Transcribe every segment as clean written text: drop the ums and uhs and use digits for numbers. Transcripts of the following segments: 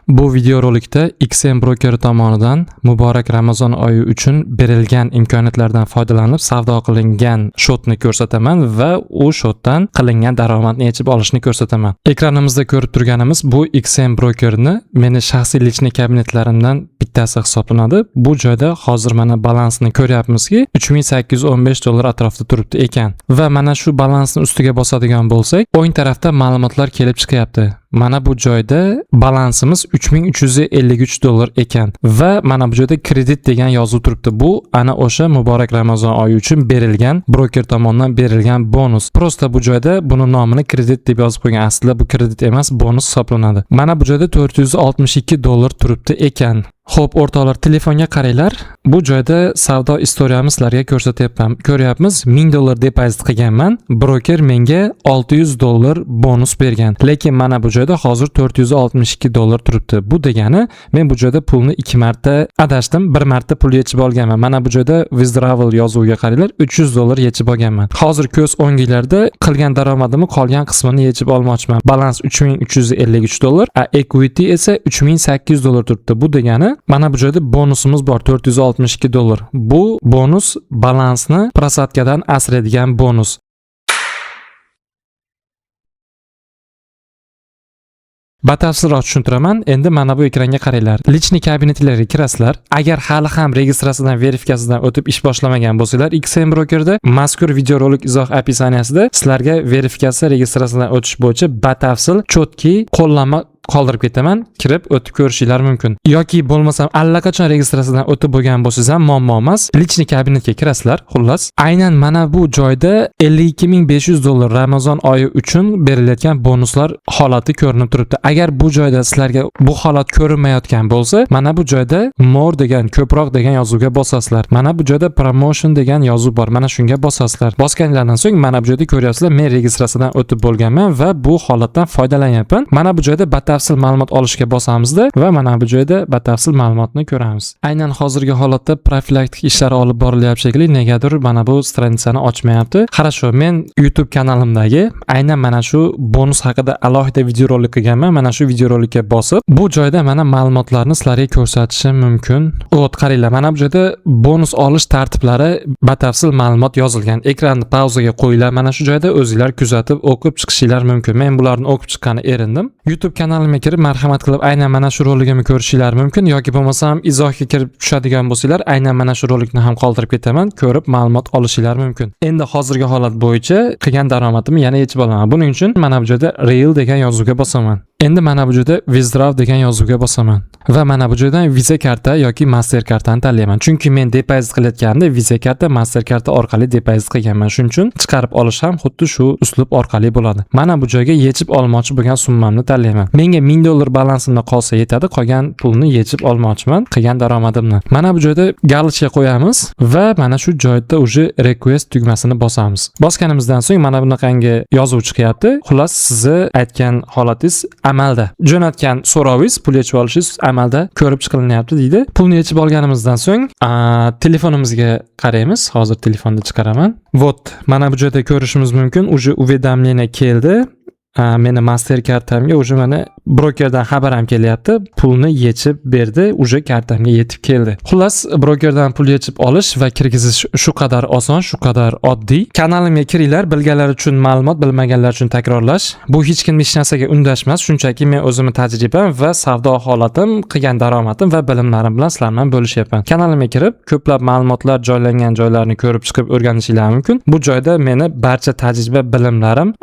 Bu videorolikda XM Broker tomonidan muborak Ramazon oyi uchun berilgan imkoniyatlardan foydalanib savdo qilingan shotni ko'rsataman va u shotdan qilingan daromadni yechib olishni ko'rsataman. Ekranimizda ko'rib turganimiz bu XM Brokerni meni shaxsiy lichniy kabinetlarimdan bittasi hisoblanadi. Bu joyda hozir mana balansni ko'ryapmizki, $3815 atrofida turibdi ekan va mana shu balansni ustiga bosadigan bo'lsak, o'ng tarafda ma'lumotlar kelib chiqyapti. Mana bu joyda balansimiz $3353 ekan va mana bu joyda kredit degan yozuv turibdi. Bu ana o'sha muborak Ramazon oyi uchun berilgan broker tomonidan berilgan bonus. Prosta bu joyda buni nomini kredit deb yozib qo'ygan. Aslida bu kredit emas, bonus hisoblanadi. Mana bu joyda $462 turibdi ekan. Xo'p, o'rtoqlar, telefonga qaranglar. Bu joyda savdo istoriyamiz sizlarga ko'rsatyapman. Ko'ryapmiz, $1000 depozit qilganman. Broker menga $600 bonus bergan. Lekin mana bu joyda hozir $462 turibdi. Bu degani, men bu joyda pulni 2 marta adashdim, 1 marta pul yechib olganman. Mana bu joyda withdrawal yozuviga qaranglar, $300 yechib olganman. Hozir ko'z o'nginglarda qilgan daromadimni qolgan qismini yechib olmoqchiman. Balans $3353, equity esa $3800 turibdi. Bu degani mana bu joyda bonusimiz bor, $462. Bu bonus balansni prosatkadan asraydigan bonus. Batafsilroq tushuntiraman. Endi mana bu ekranga qaranglar. Lichniy kabinetlarga kirasizlar. Agar hali ham registratsiyadan verifikatsiyadan o'tib ish boshlamagan bo'lsanglar, XM Brokerda mazkur videorolik izoh opisaniyasida sizlarga verifikatsiya registratsiyadan o'tish bo'yicha batafsil chotki qo'llanma qoldirib ketaman, kirib o'tib ko'rishinglar mumkin. Yoki bo'lmasam allaqachon registratsiyadan o'tib bo'lgan bo'lsangiz ham muammo emas. Lichniy kabinetga kirasizlar. Xullas, aynan mana bu joyda $52500 Ramazon oyi uchun berilayotgan bonuslar holati ko'rinib turibdi. Agar bu joyda sizlarga bu holat ko'rinmayotgan bo'lsa, mana bu joyda more degan, ko'proq degan yozuvga bosasizlar. Mana bu joyda promotion degan yozuv bor. Mana shunga bosasizlar. Bosganlardan so'ng mana bu joyda ko'ryapsizlar, men registratsiyadan o'tib bo'lganman va bu holatdan foydalanyapman. Mana bu joyda batafsil ma'lumot olishga bosamizda va mana bu joyda batafsil ma'lumotni ko'ramiz. Aynan hozirgi holatda profilaktik ishlar olib borilyapti shekilli, negadir mana bu stranitsani ochmayapti. Qarasho, men YouTube kanalimdagi aynan mana shu bonus haqida alohida videorolik qilganman. Mana shu videorolikka bosib, bu joyda mana ma'lumotlarni sizlarga ko'rsatishim mumkin. O't qaranglar, mana bu joyda bonus olish tartiblari batafsil ma'lumot yozilgan. Ekranni pauzaga qo'yinglar. Mana shu joyda o'zingizlar kuzatib, o'qib chiqishinglar mumkin. Men bularni o'qib chiqqani erindim. YouTube kanalimga kirib, marhamat qilib aynan mana shu roligimni ko'rishinglar mumkin, yoki bo'lmasam izohga kirib tushadigan bo'lsanglar, aynan mana shu rolikni ham qoldirib ketaman, ko'rib ma'lumot olishinglar mumkin. Endi hozirgi holat bo'yicha qilgan daromadimni yana yechib olaman. Buning uchun mana bu joyda real degan yozuvga bosaman. Endi mana bu joyda withdraw degan yozuvga bosaman va mana bu joydan Visa karta yoki Mastercard'ni tanlayman. Chunki men depozit qilayotganimda Visa karta, Mastercard orqali depozit qilganman. Shuning uchun chiqarib olish ham xuddi shu uslub orqali bo'ladi. Mana bu joyga yechib olmoqchi bo'lgan summamni tanlayman. Menga $1000 balansimda qolsa yetadi, qolgan pulni yechib olmoqchiman qilgan daromadimni. Mana bu joyda galochka qo'yamiz va mana shu joyda uje request tugmasini bosamiz. Bosganimizdan so'ng mana bunaqangi yozuv chiqyapti. Xullas, sizni aytgan holatingiz amalda. Jo'natgan so'rovingiz, pul yechib olishingiz amalda ko'rib chiqilyapti deydi. Pulni yechib olganimizdan so'ng telefonimizga qaraymiz. Hozir telefonni chiqaraman. Vot, mana bu joyda ko'rishimiz mumkin. Uje уведомление keldi. Meni Mastercard'imga uje mana brokerdan xabar ham kelyapti. Pulni yechib berdi, uje kartamga yetib keldi. Xullas, brokerdan pul yechib olish va kirgizish shu qadar oson, shu qadar oddiy. Kanalimga kiringlar, bilganlar uchun ma'lumot, bilmaganlar uchun takrorlash. Bu hech kim hech narsaga undashmas, shunchaki men o'zimni tajribam va savdo holatim, qilgan daromadim va bilimlarim bilan sizlar bilan bo'lishyapman. Kanalimga kirib, ko'plab ma'lumotlar joylangan joylarni ko'rib chiqib o'rganishinglar mumkin. Bu joyda meni barcha tajriba, bilimlarim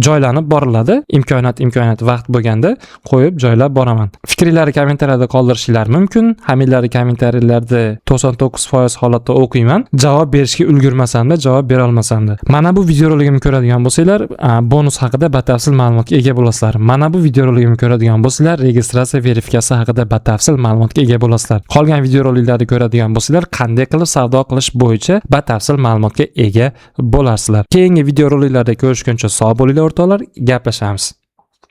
joylanib boriladi. Imkoniyat vaqt bo'lganda qo'yib joylab boraman. Fikringizni kommentariyada qoldirishinglar mumkin. Hamillari kommentariyalarda 99% holatda o'qiyman. Javob berishga ulgurmasam-da, javob bera olmasam-da. Mana bu videoroligimni ko'radigan bo'lsanglar, bonus haqida batafsil ma'lumotga ega bo'lasizlar. Mana bu videoroligimni ko'radigan bo'lsanglar, registratsiya verifikatsiya haqida batafsil ma'lumotga ega bo'lasizlar. Qolgan videoroliklarni ko'radigan bo'lsanglar, qanday qilib savdo qilish bo'yicha batafsil ma'lumotga ega bo'lasizlar. Keyingi videoroliklarda ko'rishguncha sog' bo'linglar o'rtoqlar, gaplashamiz.